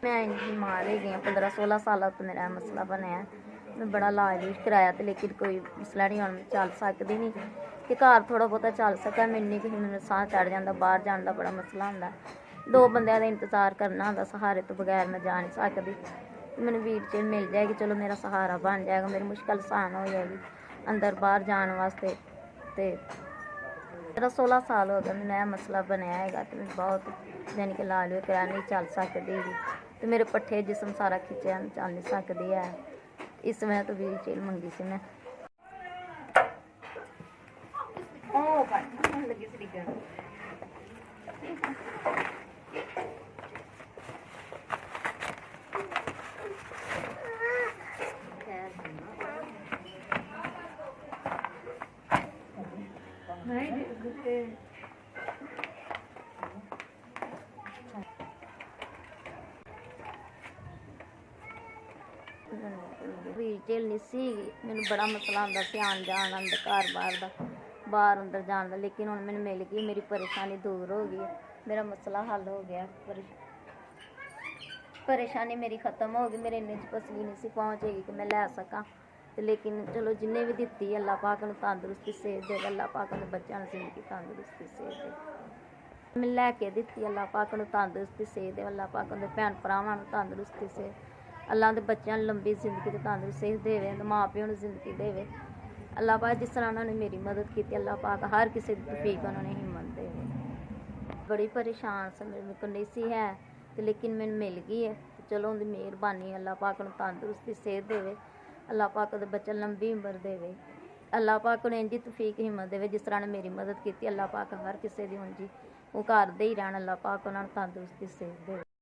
मैं इन्नी बीमार हो गई 15-16 साल तो मेरा मसला बनया। मैं बड़ा इलाज भी कराया तो लेकिन कोई मसला नहीं, हम चल सकती नहीं कि घर थोड़ा बहुता चल सकै। मैनू कि मैनू साह चढ़ जाता, बाहर जाने का बड़ा मसला होंदा, 2 बंदियां दा इंतजार करना होंदा, सहारे तो बगैर मैं जा नहीं सकती। मैनू व्हील चेयर मिल जाएगी, चलो मेरा सहारा बन जाएगा, मेरी मुश्किल आसान हो जाएगी अंदर बाहर जाने वास्ते। तो मेरा 16 साल हो गया मैंने यह मसला बनया है, तो मैं बहुत यानी कि इलाज भी कराया, नहीं चल सकती, तो मेरे पट्ठे जिसम सारा खिंचया, चल नहीं सकती है। इस वजह तो व्हील चेयर मंगी सी मैं। व्हील चेयर नहीं सी, मैनू बड़ा मसला आंदा सी आन जान अंदर घर बाहर का, बाहर अंदर जाने का, लेकिन हुण मैनू मिल गई, मेरी परेशानी दूर हो गई, मेरा मसला हल हो गया, परेशानी मेरी खत्म हो गई। मेरे इन्ने च पसली नहीं सी पहुँचेगी कि मैं लै सकां, तो लेकिन चलो जिन्हें भी दित्ती अल्लाह पाक नूं तंदुरुस्ती सेहत दे, अल्लाह पाक ने बच्चों नूं जिंदगी तंदुरुस्ती सेहत दे। मैं लैके दित्ती, अल्लाह पाक नूं तंदुरुस्ती सेहत दे, अल्लाह पाक दे भैन भरावां नूं तंदुरुस्ती सेहत, अल्लाह दे बच्चों नूं लंबी जिंदगी ते तंदुरुस्त सेहत देवे, माँ प्यो नूं जिंदगी देवे। अल्लाह पाक जिस तरह उन्होंने मेरी मदद की, अल्लाह पाक हर किसी की तौफीक उन्होंने हिम्मत देवे। बड़ी परेशान से मेरे को नहीं सी है, तो लेकिन मैनू मिल गई है, तो चलो उनकी मेहरबानी, अल्लाह पाक नूं तंदुरुस्ती सेहत देवे, अल्लाह पाक दे बच्चे लंबी उम्र देवे, अल्लाह पाक ने इंजी तौफीक हिम्मत देवे जिस तरह ने मेरी मदद की, अल्लाह पाक हर किसी की उंजी वो घर दे ही रहन, अल्लाह पाक उन्होंने तंदुरुस्ती सेहत देवे।